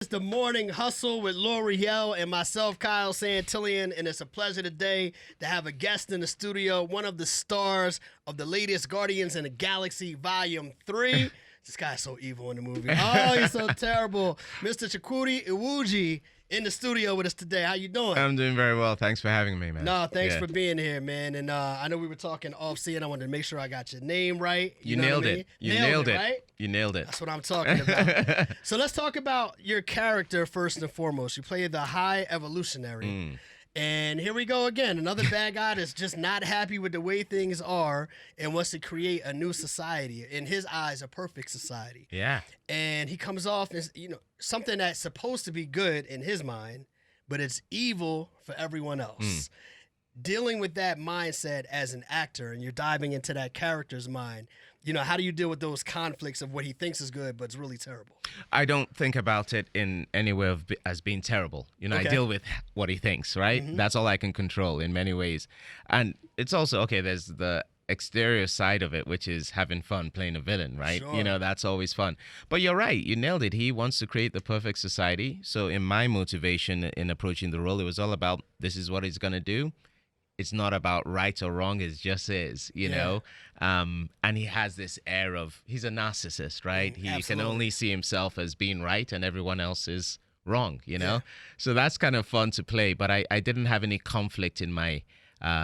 It's the Morning Hustle with L'Oreal and myself, Kyle Santillian, and it's a pleasure today to have a guest in the studio, one of the stars of the latest Guardians in the Galaxy Volume 3. This guy's so evil in the movie. Oh, he's so terrible. Mr. Chukwudi Iwuji in the studio with us today. How you doing? I'm doing very well. Thanks for having me, man. No, thanks for being here, man. And I know we were talking off-scene. I wanted to make sure I got your name right. You nailed it. You nailed it. Right? You nailed it. That's what I'm talking about. So let's talk about your character first and foremost. You play the High Evolutionary. And here we go again. Another bad guy that's just not happy with the way things are and wants to create a new society. In his eyes, a perfect society. Yeah. And he comes off as, something that's supposed to be good in his mind, but it's evil for everyone else. Dealing with that mindset as an actor, and you're diving into that character's mind, how do you deal with those conflicts of what he thinks is good, but it's really terrible? I don't think about it in any way as being terrible. I deal with what he thinks, right? That's all I can control in many ways. And it's also, there's the exterior side of it, which is having fun playing a villain, right? Sure. That's always fun. But you're right. You nailed it. He wants to create the perfect society. So in my motivation in approaching the role, it was all about this is what he's going to do. It's not about right or wrong. It just is, you know. And he has this air of he's a narcissist, right? He can only see himself as being right and everyone else is wrong, So that's kind of fun to play. But I didn't have any conflict in my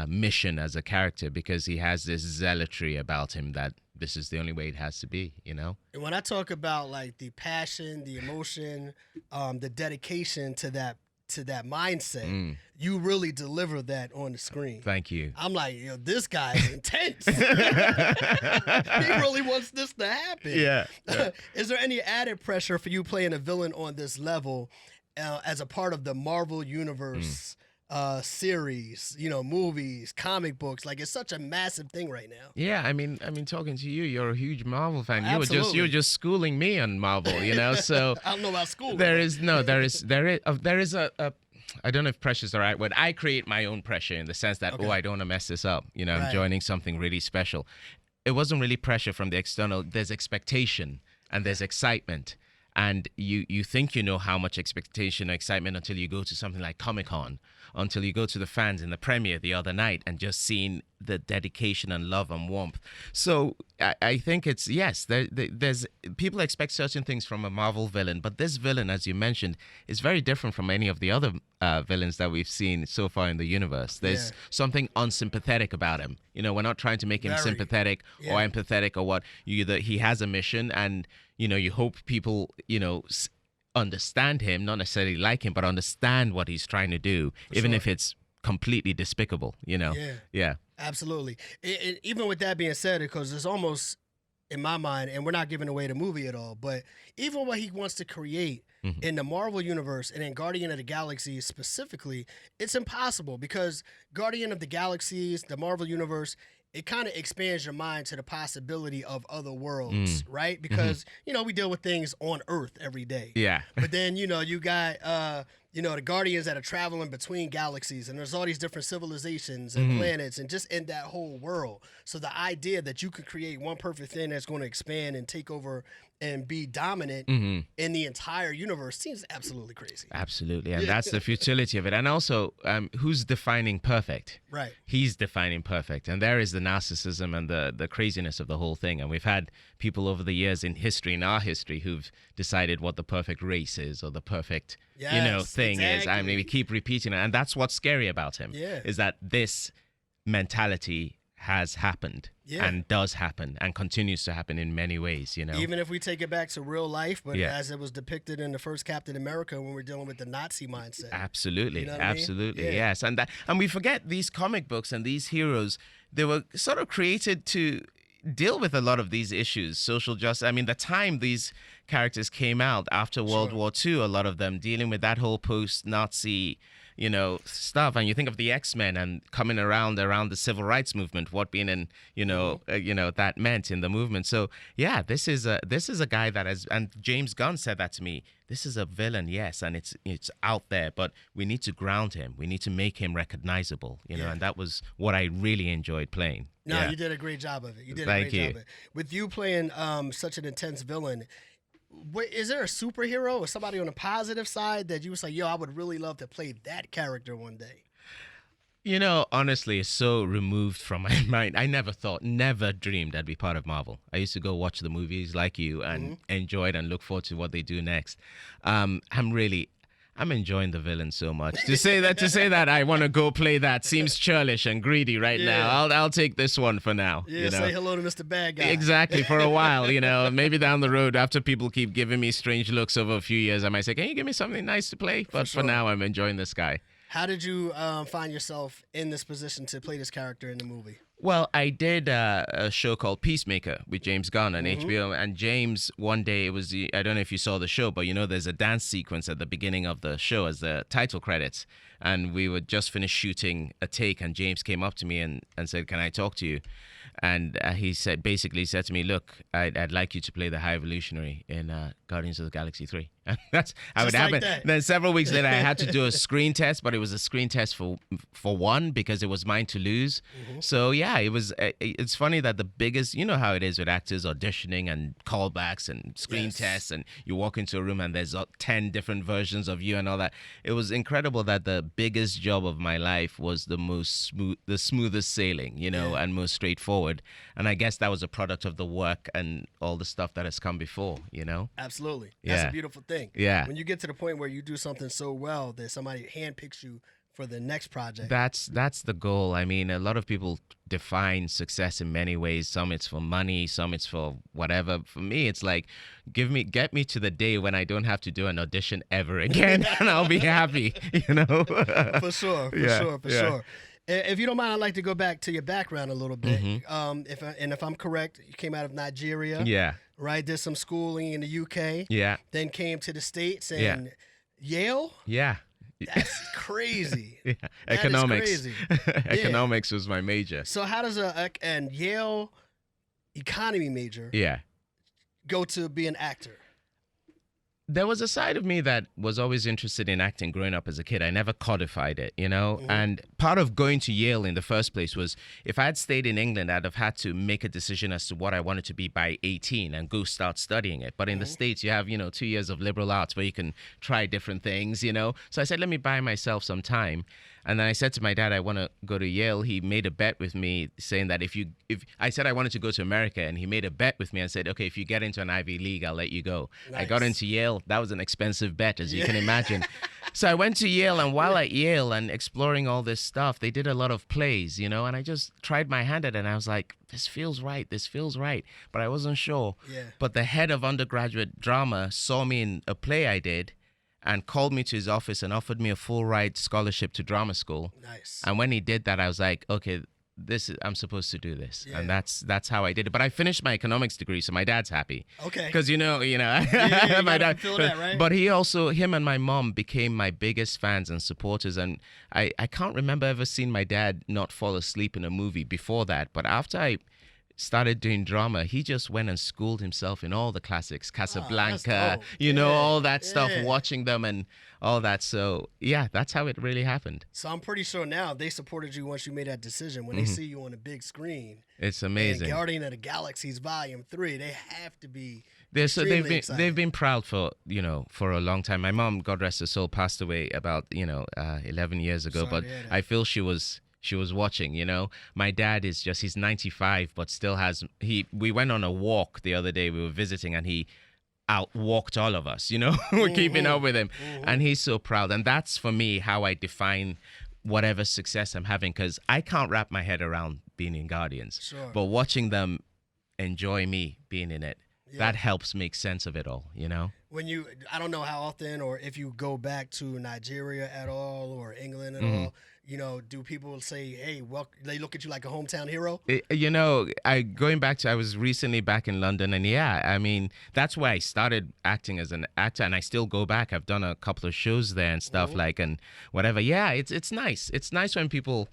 mission as a character because he has this zealotry about him that this is the only way it has to be, And when I talk about like the passion, the emotion, the dedication to that mindset, you really deliver that on the screen. Thank you. I'm like, this guy is intense. He really wants this to happen. Yeah. Is there any added pressure for you playing a villain on this level as a part of the Marvel Universe series, movies, comic books? Like, it's such a massive thing right now. Yeah, I mean, talking to you, you're a huge Marvel fan. Absolutely. You were just schooling me on Marvel, So I don't know about school. There is a I don't know if pressure is the right word. I create my own pressure in the sense that I don't want to mess this up. I'm joining something really special. It wasn't really pressure from the external. There's expectation and there's excitement. And you think you know how much expectation or excitement until you go to something like Comic-Con, until you go to the fans in the premiere the other night and just seeing the dedication and love and warmth. So I think it's, yes, there's people expect certain things from a Marvel villain, but this villain, as you mentioned, is very different from any of the other villains that we've seen so far in the universe. There's something unsympathetic about him. We're not trying to make him sympathetic or empathetic or what. He has a mission and, you hope people, understand him, not necessarily like him, but understand what he's trying to do, even if it's completely despicable, Yeah. Absolutely. Even with that being said, because it's almost, in my mind, and we're not giving away the movie at all, but even what he wants to create in the Marvel Universe and in Guardian of the Galaxy specifically, it's impossible because Guardian of the Galaxies, the Marvel Universe, it kind of expands your mind to the possibility of other worlds, right? Because, we deal with things on Earth every day. Yeah. But then, you got, the Guardians that are traveling between galaxies, and there's all these different civilizations and planets and just in that whole world. So the idea that you could create one perfect thing that's going to expand and take over and be dominant in the entire universe seems absolutely crazy. Absolutely. And that's the futility of it. And also, who's defining perfect? Right. He's defining perfect. And there is the narcissism and the craziness of the whole thing. And we've had people over the years in our history, who've decided what the perfect race is or the perfect, thing is. I mean, we keep repeating it. And that's what's scary about him, is that this mentality has happened and does happen and continues to happen in many ways, Even if we take it back to real life, but as it was depicted in the first Captain America when we're dealing with the Nazi mindset. Absolutely. Absolutely. I mean? Yes. And we forget these comic books and these heroes, they were sort of created to deal with a lot of these issues, social justice. I mean, the time these characters came out after World War II, a lot of them dealing with that whole post-Nazi, stuff. And you think of the X-Men and coming around the civil rights movement, what being in, that meant in the movement. So yeah, this is a guy that has, and James Gunn said that to me. This is a villain, yes, and it's out there, but we need to ground him. We need to make him recognizable, and that was what I really enjoyed playing. No, you did a great job of it. You did a great job of it. With you playing such an intense villain, is there a superhero or somebody on the positive side that you was like, yo, I would really love to play that character one day? You know, honestly, it's so removed from my mind. I never dreamed I'd be part of Marvel. I used to go watch the movies like you and enjoy it and look forward to what they do next. I'm enjoying the villain so much. To say that I want to go play that seems churlish and greedy right now. I'll take this one for now. Yeah, say hello to Mr. Bad Guy. Exactly, for a while, maybe down the road after people keep giving me strange looks over a few years, I might say, can you give me something nice to play? But for now, I'm enjoying this guy. How did you find yourself in this position to play this character in the movie? Well, I did a show called Peacemaker with James Gunn on HBO, and James, one day, I don't know if you saw the show, but there's a dance sequence at the beginning of the show as the title credits, and we would just finish shooting a take, and James came up to me and said, can I talk to you? And he basically said to me, look, I'd like you to play the High Evolutionary in Guardians of the Galaxy 3. And that's how it happened. Like then several weeks later, I had to do a screen test, but it was a screen test for one because it was mine to lose. So yeah, it's funny that the biggest, you know how it is with actors auditioning and callbacks and screen tests, and you walk into a room and there's 10 different versions of you and all that. It was incredible that the biggest job of my life was the smoothest sailing, and most straightforward. And I guess that was a product of the work and all the stuff that has come before, Absolutely. That's a beautiful thing. Yeah. When you get to the point where you do something so well that somebody handpicks you for the next project. That's the goal. I mean, a lot of people define success in many ways. Some it's for money, some it's for whatever. For me, it's like, get me to the day when I don't have to do an audition ever again, and I'll be happy, For sure. If you don't mind, I'd like to go back to your background a little bit. If I'm correct, you came out of Nigeria. Yeah. Right? Did some schooling in the UK. Yeah. Then came to the States and Yale. Yeah. That's crazy. Yeah. That Economics. is crazy. Economics was my major. So how does and Yale economy major go to be an actor? There was a side of me that was always interested in acting growing up as a kid. I never codified it, And part of going to Yale in the first place was if I had stayed in England, I'd have had to make a decision as to what I wanted to be by 18 and go start studying it. But in the States, you have, 2 years of liberal arts where you can try different things, So I said, let me buy myself some time. And then I said to my dad, I want to go to Yale. He made a bet with me saying that if I said I wanted to go to America, and he made a bet with me and said, okay, if you get into an Ivy League, I'll let you go. Nice. I got into Yale. That was an expensive bet, as you can imagine. So I went to Yale, and while at Yale and exploring all this stuff, they did a lot of plays, and I just tried my hand at it, and I was like, this feels right. But I wasn't sure. Yeah. But the head of undergraduate drama saw me in a play I did, and called me to his office and offered me a full ride scholarship to drama school. Nice. And when he did that, I was like, okay, I'm supposed to do this. Yeah. And that's how I did it. But I finished my economics degree, so my dad's happy. Okay. Because you my dad feel that, right? But him and my mom became my biggest fans and supporters. And I can't remember ever seeing my dad not fall asleep in a movie before that. But after I started doing drama, he just went and schooled himself in all the classics, Casablanca, all that stuff, watching them and all that. So yeah, that's how it really happened. So I'm pretty sure now they supported you once you made that decision. When they see you on the big screen, it's amazing. Guardian of the Galaxies Volume 3, they have to be. They've been proud for a long time. My mom, God rest her soul, passed away about 11 years ago. But I feel she was watching, My dad he's 95, but still we went on a walk the other day. We were visiting, and he outwalked all of us, we're keeping up with him. And he's so proud. And that's, for me, how I define whatever success I'm having, because I can't wrap my head around being in Guardians. Sure. But watching them enjoy me being in it, that helps make sense of it all, When I don't know how often, or if you go back to Nigeria at all, or England at all, do people say, hey, they look at you like a hometown hero? I was recently back in London, and that's why I started acting as an actor, and I still go back. I've done a couple of shows there and stuff and whatever. Yeah, it's nice. It's nice when people,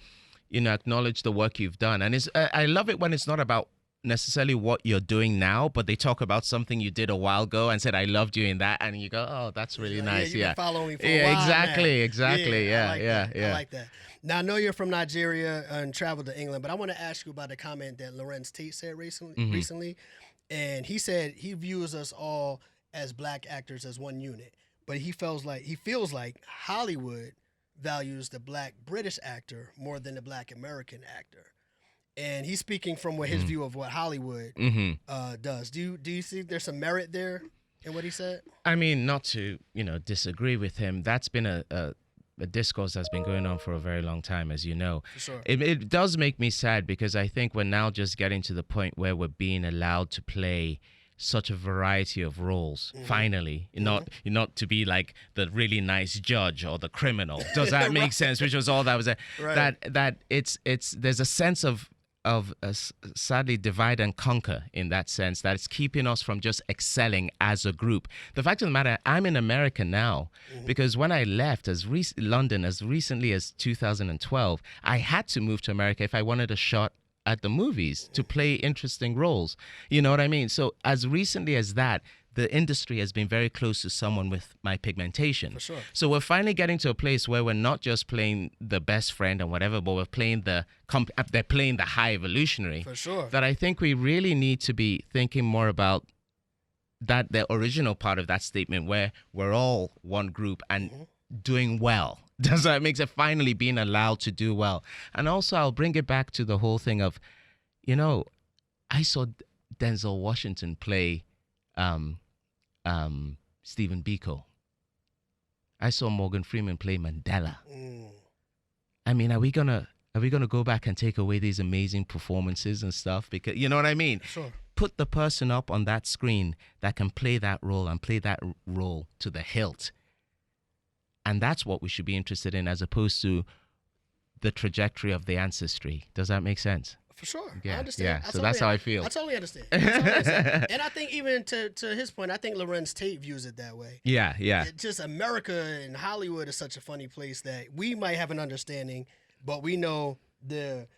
acknowledge the work you've done. And I love it when it's not about necessarily what you're doing now, but they talk about something you did a while ago and said, I loved doing that, and you go, oh, that's really nice. You've been following for a while exactly. I like that. Now, I know you're from Nigeria and traveled to England, but I want to ask you about a comment that Lorenz Tate said recently. And he said he views us all as black actors as one unit, but he feels like Hollywood values the black British actor more than the black American actor. And he's speaking from what his view of what Hollywood does. Do you think there's some merit there in what he said? I mean, not to disagree with him. That's been a discourse that's been going on for a very long time, as you know. For sure. It does make me sad because I think we're now just getting to the point where we're being allowed to play such a variety of roles. Finally, not to be like the really nice judge or the criminal. Does that make sense? Which was all that was. Right. That it's there's a sense of sadly divide and conquer in that sense that it's keeping us from just excelling as a group. The fact of the matter, I'm in America now because when I left London as recently as 2012, I had to move to America if I wanted a shot at the movies to play interesting roles. You know what I mean? So as recently as that, the industry has been very close to someone with my pigmentation. For sure. So we're finally getting to a place where we're not just playing the best friend and whatever, but we're playing they're playing the High Evolutionary. For sure. That I think we really need to be thinking more about the original part of that statement where we're all one group and doing well. Does that make sense? Finally being allowed to do well. And also I'll bring it back to the whole thing of, I saw Denzel Washington play Stephen Biko. I saw Morgan Freeman play Mandela. I mean, are we gonna go back and take away these amazing performances and stuff? Because you know what I mean? Sure. Put the person up on that screen that can play that role and play that role to the hilt. And that's what we should be interested in as opposed to the trajectory of the ancestry. Does that make sense? For sure. Yeah, I understand. yeah. So that's how I feel. I totally understand. And I think even to his point, I think Lorenz Tate views it that way. Yeah, yeah. Just America and Hollywood is such a funny place that we might have an understanding, but we know the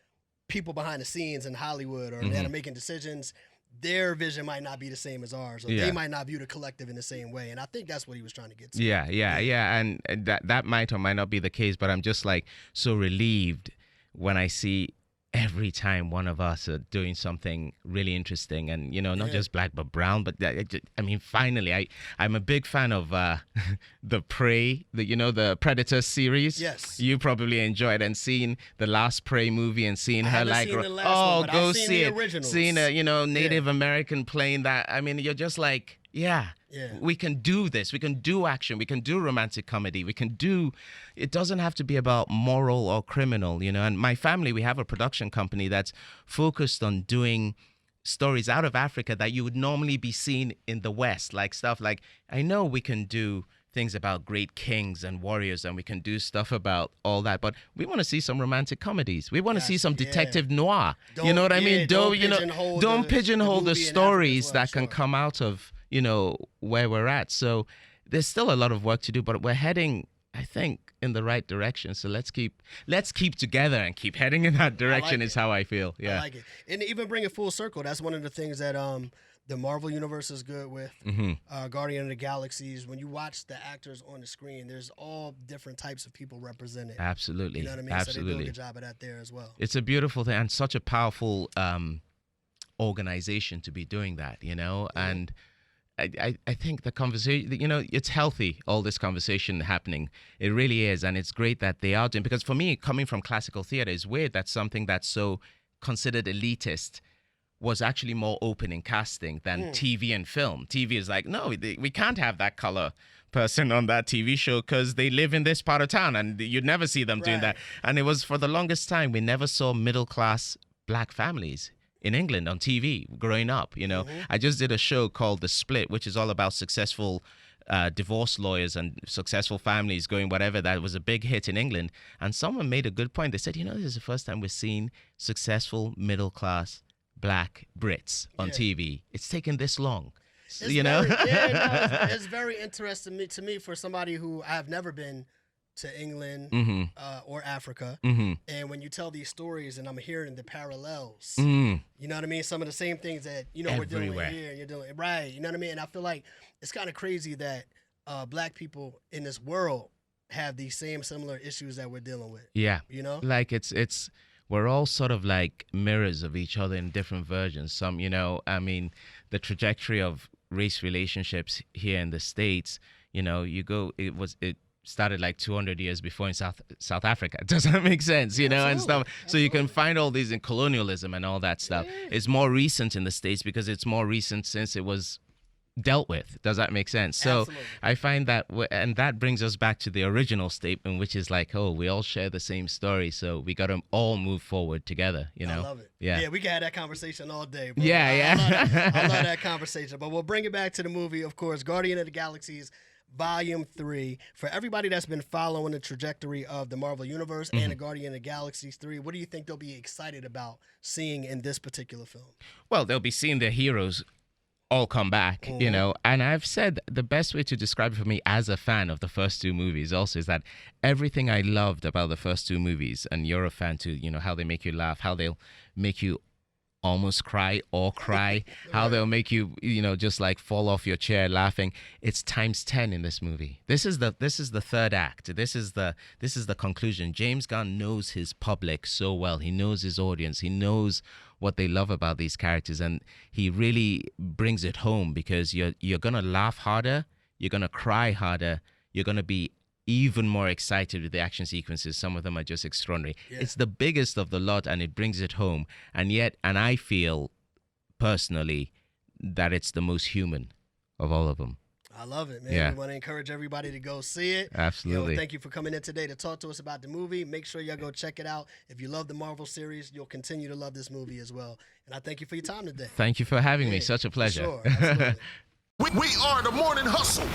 people behind the scenes in Hollywood or that are making decisions, their vision might not be the same as ours, or they might not view the collective in the same way. And I think that's what he was trying to get to. Yeah. And that might or might not be the case, but I'm just like so relieved when I see every time one of us are doing something really interesting and, not just black, but brown. But I mean, finally, I'm a big fan of the Prey, the Predator series. Yes. You probably enjoyed and seeing the last Prey movie and seeing her like, seen the last one, but go I've seen see the it. originals. Seeing a, Native American playing that. I mean, you're just like, we can do this. We can do action. We can do romantic comedy. It doesn't have to be about moral or criminal, And my family, we have a production company that's focused on doing stories out of Africa that you would normally be seen in the West, like stuff like, I know we can do things about great kings and warriors and we can do stuff about all that, but we want to see some romantic comedies. We want to see some detective noir. You know what I mean? Don't pigeonhole the stories that can come out of where we're at. So there's still a lot of work to do, but we're heading, I think, in the right direction. So let's keep together and keep heading in that direction. Is how I feel. Yeah, I like it. And even bring it full circle. That's one of the things that the Marvel universe is good with. Guardian of the Galaxies. When you watch the actors on the screen, there's all different types of people represented. Absolutely. You know what I mean? Absolutely. So they do a good job of that there as well. It's a beautiful thing and such a powerful organization to be doing that. And I think the conversation, it's healthy, all this conversation happening. It really is. And it's great that they are doing, because for me, coming from classical theater, it's weird that something that's so considered elitist was actually more open in casting than TV and film. TV is like, no, we can't have that color person on that TV show because they live in this part of town and you'd never see them doing that. And it was for the longest time, we never saw middle-class black families in England on TV growing up. I just did a show called The Split, which is all about successful divorce lawyers and successful families going whatever. That was a big hit in England. And someone made a good point. They said, this is the first time we're seeing successful middle-class black Brits on TV. It's taken this long. It's very interesting to me for somebody who I have never been to England or Africa. And when you tell these stories and I'm hearing the parallels, you know what I mean? Some of the same things that, we're doing here and you're doing, right? You know what I mean? And I feel like it's kind of crazy that black people in this world have these same similar issues that we're dealing with. Yeah. Like we're all sort of like mirrors of each other in different versions. Some, I mean, the trajectory of race relationships here in the States, it started like 200 years before in South Africa. Does that make sense? And stuff. So you can find all these in colonialism and all that stuff. Yeah. It's more recent in the States because it's more recent since it was dealt with. Does that make sense? So absolutely. I find that, and that brings us back to the original statement, which is like, oh, we all share the same story, so we got to all move forward together. I love it. Yeah, we can have that conversation all day. Bro. Yeah. I love that conversation. But we'll bring it back to the movie, of course, Guardian of the Galaxies Volume 3. For everybody that's been following the trajectory of the Marvel Universe and the Guardian of the Galaxies 3, what do you think they'll be excited about seeing in this particular film? Well, they'll be seeing their heroes all come back, and I've said the best way to describe it for me as a fan of the first two movies also is that everything I loved about the first two movies, and you're a fan too, how they make you laugh, how they'll make you almost cry or cry, how they'll make you, just like fall off your chair laughing. It's times 10 in this movie. This is the third act. This is the conclusion. James Gunn knows his public so well. He knows his audience. He knows what they love about these characters, and he really brings it home because you're gonna laugh harder, you're gonna cry harder, you're gonna be even more excited with the action sequences. Some of them are just extraordinary. Yeah. It's the biggest of the lot, and it brings it home. And I feel personally that it's the most human of all of them. I love it, man. Yeah. We want to encourage everybody to go see it. Absolutely. Thank you for coming in today to talk to us about the movie. Make sure y'all go check it out. If you love the Marvel series, you'll continue to love this movie as well. And I thank you for your time today. Thank you for having me. Such a pleasure. For sure. Absolutely. We are the Morning Hustle.